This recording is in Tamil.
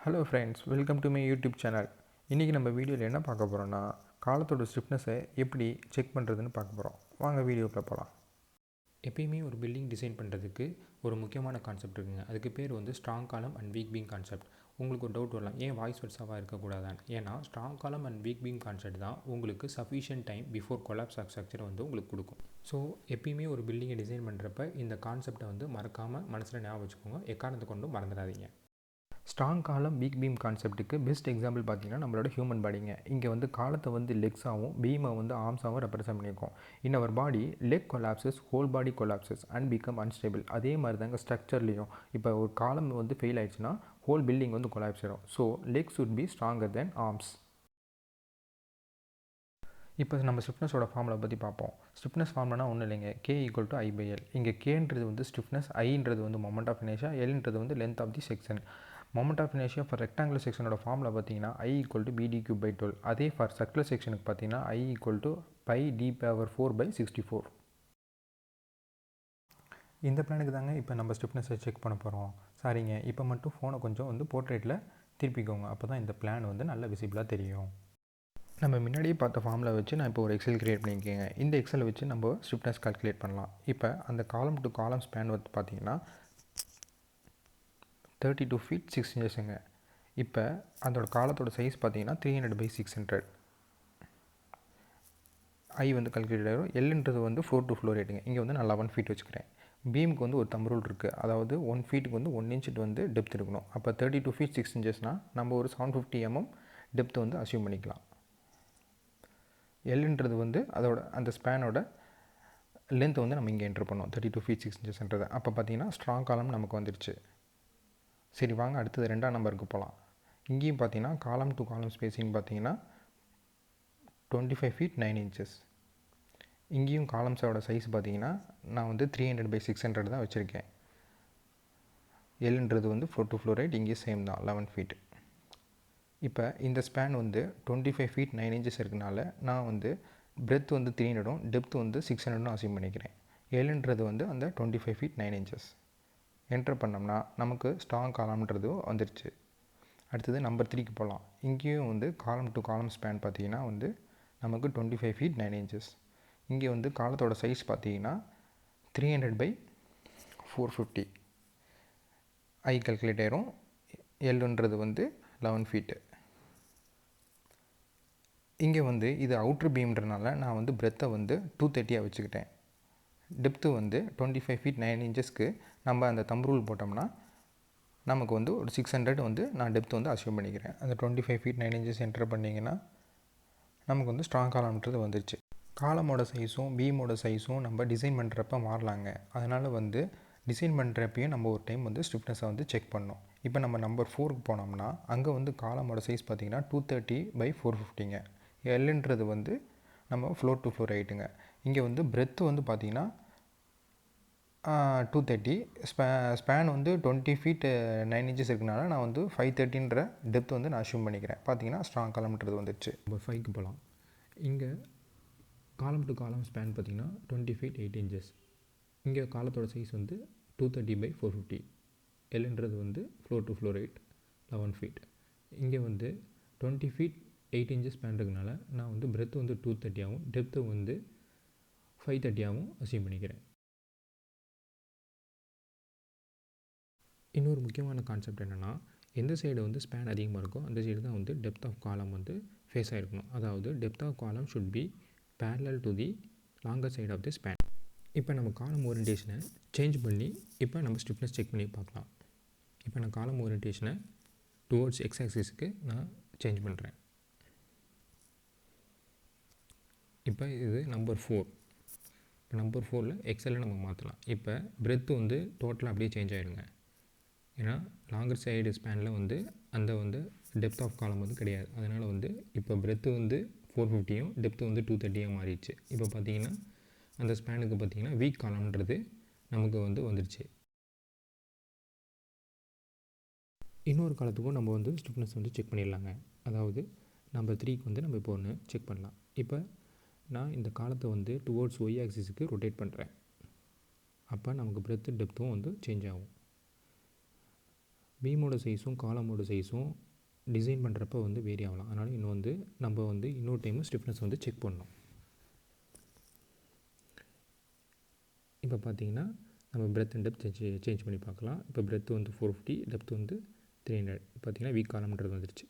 Hello friends, welcome to my YouTube channel. இன்றைக்கி நம்ம வீடியோவில் என்ன பார்க்க போகிறோன்னா, காலத்தோட ஸ்டிஃப்னஸை எப்படி செக் பண்ணுறதுன்னு பார்க்க போகிறோம். வாங்க வீடியோக்குள்ளே போகலாம். எப்பயுமே ஒரு பில்டிங் டிசைன் பண்ணுறதுக்கு ஒரு முக்கியமான கான்செப்ட் இருக்குங்க. அதுக்கு பேர் வந்து ஸ்ட்ராங் காலம் அண்ட் வீக் பீம் கான்செப்ட். உங்களுக்கு ஒரு டவுட் வரலாம், ஏன் வாய்ஸ் வெர்ஸாவாக இருக்கக்கூடாதான்னு. ஏன்னா ஸ்ட்ராங் காலம் அண்ட் வீக் பீம் கான்செப்ட் தான் உங்களுக்கு sufficient time before collapse of structure வந்து உங்களுக்கு கொடுக்கும். ஸோ எப்பயுமே ஒரு பில்டிங்கை டிசைன் பண்ணுறப்ப இந்த கான்செப்டை வந்து மறக்காமல் மனசில் ஞாபகம் வச்சுக்கோங்க. எக்காரணத்தை கொண்டும் மறந்துடாதீங்க. ஸ்ட்ராங் காலம் வீக் பீம் கான்செப்ட்டுக்கு பெஸ்ட் எக்ஸாம்பிள் பார்த்தீங்கன்னா நம்மளோட ஹியூமன் பாடிங்க. இங்கே வந்து காலத்தை வந்து லெக்ஸாகவும் பீமை வந்து ஆர்ம்ஸாகவும் ரெப்ரசென்ட் பண்ணியிருக்கோம். In our body leg collapses, whole body collapses and become unstable. அதே மாதிரி தாங்க ஸ்ட்ரக்சர்லேயும் இப்போ ஒரு காலம் வந்து ஃபெயில் ஆயிடுச்சுன்னா ஹோல் பில்டிங் வந்து கொலாப்ஸ் ஆகிடும். So leg should be stronger then arms. இப்போ நம்ம ஸ்டிஃப்னஸோட ஃபார்முலா பற்றி பார்ப்போம். ஸ்டிஃப்னஸ் ஃபார்முலானா ஒன்றும் இல்லைங்க, K=I/L. இங்கே கேன்றது வந்து ஸ்டிஃப்னஸ், ஐன்றது வந்து மொமெண்ட் ஆஃப் இனர்ஷியா, எல்ன்றது வந்து length of the section. Moment of inertia for rectangular செக்ஷனோட ஃபார்முலா பார்த்தீங்கன்னா I=BD³/12. அதே ஃபார் சர்க்குலர் செக்ஷனுக்கு பார்த்தீங்கன்னா I=πD⁴/64. இந்த பிளானுக்கு தாங்க இப்போ நம்ம ஸ்டிஃப்னஸை செக் பண்ண போகிறோம். சரிங்க, இப்போ மட்டும் ஃபோனை கொஞ்சம் வந்து போர்ட்ரேட்டில் திருப்பிக்கோங்க. அப்போ தான் இந்த பிளான் வந்து நல்லா விசிபிளாக தெரியும். நம்ம முன்னாடியே பார்த்த ஃபார்முலா வச்சு நான் இப்போ ஒரு எக்ஸல் க்ரியேட் பண்ணியிருக்கேங்க. இந்த எக்ஸலை வச்சு நம்ம ஸ்டிஃப்னஸ் கால்குலேட் பண்ணலாம். இப்போ அந்த காலம் டு காலம் ஸ்பேன் வந்து பார்த்தீங்கன்னா 32 feet 6 inches. இப்போ அதோட காலத்தோட சைஸ் பார்த்தீங்கன்னா 300/600. ஐ வந்து கால்குலேட் ஆகிடும். எல்ன்றது வந்து ஃப்ளோர் டு ஃப்ளோர் ரேட்டுங்க. இங்கே வந்து நான் 11 feet வச்சுக்கிறேன். பீமுக்கு வந்து ஒரு தம் ரூல் இருக்குது. அதாவது 1 feetக்கு வந்து 1 inch வந்து டெப்த் இருக்கணும். அப்போ 32 feet 6 inchesனால் நம்ம ஒரு 750 mm டெப்த் வந்து அசியூம் பண்ணிக்கலாம். எல்ன்றது வந்து அதோட அந்த ஸ்பேனோட லென்த் வந்து நம்ம இங்கே என்ட்ரு பண்ணோம், 32 feet 6 inchesன்றது. அப்போ பார்த்தீங்கன்னா ஸ்ட்ராங் காலம் நமக்கு வந்துடுச்சு. சரி, வாங்க அடுத்தது 2ஆம் நம்பருக்கு போகலாம். இங்கேயும் பார்த்தீங்கன்னா காலம் டு காலம் ஸ்பேஸிங் பார்த்தீங்கன்னா 25 feet 9 inches. இங்கேயும் காலம்ஸோட சைஸ் பார்த்தீங்கன்னா நான் வந்து 300/600 தான் வச்சுருக்கேன். எல்ன்றது வந்து ஃப்ளோர் டு ஃப்ளோர் ரேட் இங்கேயும் சேம் தான், 11 feet. இப்போ இந்த ஸ்பேன் வந்து 25 feet 9 inches இருக்கனால நான் வந்து பிரெத் வந்து 300 டெப்த் வந்து 600 அசியூம் பண்ணிக்கிறேன். எல்ன்றது வந்து அந்த 25 feet 9 inches என்ட்ரு பண்ணோம்னா நமக்கு ஸ்ட்ராங் காலம்ன்றது வந்துருச்சு. அடுத்தது நம்பர் 3க்கு போகலாம். இங்கேயும் வந்து காலம் டு காலம் ஸ்பேன் பார்த்தீங்கன்னா வந்து நமக்கு 25 feet 9 inches. இங்கே வந்து காலத்தோட சைஸ் பார்த்தீங்கன்னா 300/450. ஐ கால்குலேட் ஆயிரும். எல்ன்றது வந்து 11 feet. இங்கே வந்து இது அவுட்ரு பீம்ன்றனால நான் வந்து பிரெத்தை வந்து 230 வச்சுக்கிட்டேன். டெப்த்து வந்து 25 feet 9 inchesக்கு நம்ம அந்த தம் ரூல் போட்டோம்னா நமக்கு வந்து ஒரு 600 வந்து நான் டெப்த்து வந்து அசியூம் பண்ணிக்கிறேன். அந்த 25 feet 9 inches என்டர் பண்ணிங்கன்னா நமக்கு வந்து ஸ்ட்ராங் காலம்ன்றது வந்துருச்சு. காலமோட சைஸும் பீமோட சைஸும் நம்ம டிசைன் பண்ணுறப்ப மாறலாங்க. அதனால் வந்து டிசைன் பண்ணுறப்பையும் நம்ம ஒரு டைம் வந்து ஸ்டிஃப்னஸை வந்து செக் பண்ணோம். இப்போ நம்ம நம்பர் 4க்கு போனோம்னா அங்கே வந்து காலமோட சைஸ் பார்த்திங்கன்னா 230/450ங்க. எல்ன்றது வந்து நம்ம ஃப்ளோர் டு ஃப்ளோர் ஹைட்டுங்க. இங்கே வந்து பிரெத்து வந்து பார்த்திங்கன்னா 230. ஸ்பேன் வந்து 20 feet 9 inches இருக்கனால நான் வந்து 530ன்ற டெப்த் வந்து நான் அசியூம் பண்ணிக்கிறேன். பார்த்தீங்கன்னா ஸ்ட்ராங் காலம்ன்றது வந்துடுச்சு. நம்பர் 5க்கு போகலாம். இங்கே காலம் டு காலம் ஸ்பேன் பார்த்திங்கன்னா 20 feet 8 inches. இங்கே காலத்தோட சைஸ் வந்து 230/450. எல்ன்றது வந்து floor to floor height 11 feet. இங்கே வந்து 20 feet 8 inches ஸ்பேன் இருக்கனால நான் வந்து பிரெத்து வந்து 230 டெப்த்து வந்து 530 அசியூம் பண்ணிக்கிறேன். இன்னொரு முக்கியமான கான்செப்ட் என்னென்னா, எந்த சைடு வந்து ஸ்பேன் அதிகமாக இருக்கோ அந்த சைடு தான் வந்து டெப்த் ஆஃப் காலம் வந்து ஃபேஸ் ஆகிருக்கணும். அதாவது depth of column should be parallel to the longer side of the span. இப்போ நம்ம காலம் ஓரியன்டேஷனை சேஞ்ச் பண்ணி இப்போ நம்ம ஸ்டிஃப்னஸ் செக் பண்ணி பார்க்கலாம். இப்போ நான் காலம் ஓரியன்டேஷனை டுவோர்ட்ஸ் எக்ஸ் ஆக்சிஸ்க்கு நான் சேஞ்ச் பண்ணுறேன். இப்போ இது நம்பர் 4. இப்போ நம்பர் 4ல் எக்ஸலில் நம்ம மாற்றலாம். இப்போ பிரெத்து வந்து டோட்டலாக அப்படியே சேஞ்ச் ஆகிடுங்க. ஏன்னா லாங்கர் சைடு ஸ்பேனில் வந்து அந்த வந்து டெப்த் ஆஃப் காலம் வந்து கிடையாது. அதனால் வந்து இப்போ பிரெத்து வந்து 450 டெப்த்து வந்து 230 மாறிடுச்சு. இப்போ பார்த்தீங்கன்னா அந்த ஸ்பேனுக்கு பார்த்தீங்கன்னா வீக் காலம்ன்றது நமக்கு வந்து வந்துடுச்சு. இன்னொரு காலத்துக்கும் நம்ம வந்து ஸ்டிஃப்னஸ் வந்து செக் பண்ணிடலாங்க. அதாவது நம்பர் 3க்கு வந்து நம்ம இப்போ ஒன்று செக் பண்ணலாம். இப்போ நான் இந்த காலத்தை வந்து டுவோர்ட்ஸ் ஒய் ஆக்சிஸுக்கு ரொட்டேட் பண்ணுறேன். அப்போ நமக்கு பிரெத்து டெப்த்தும் வந்து சேஞ்ச் ஆகும். பீமோட சைஸும் காலமோட சைஸும் டிசைன் பண்ணுறப்ப வந்து வேரி ஆகலாம். அதனால் இன்னும் வந்து நம்ம வந்து இன்னொரு டைமு ஸ்டிஃப்னஸ் வந்து செக் பண்ணணும். இப்போ பார்த்தீங்கன்னா நம்ம பிரெத் அண்ட் டெப்த் சேஞ்ச் பண்ணி பார்க்கலாம். இப்போ பிரெத் வந்து 450, டெப்த் வந்து 300. பார்த்தீங்கன்னா வீக் காலம்ன்றது வந்துருச்சு.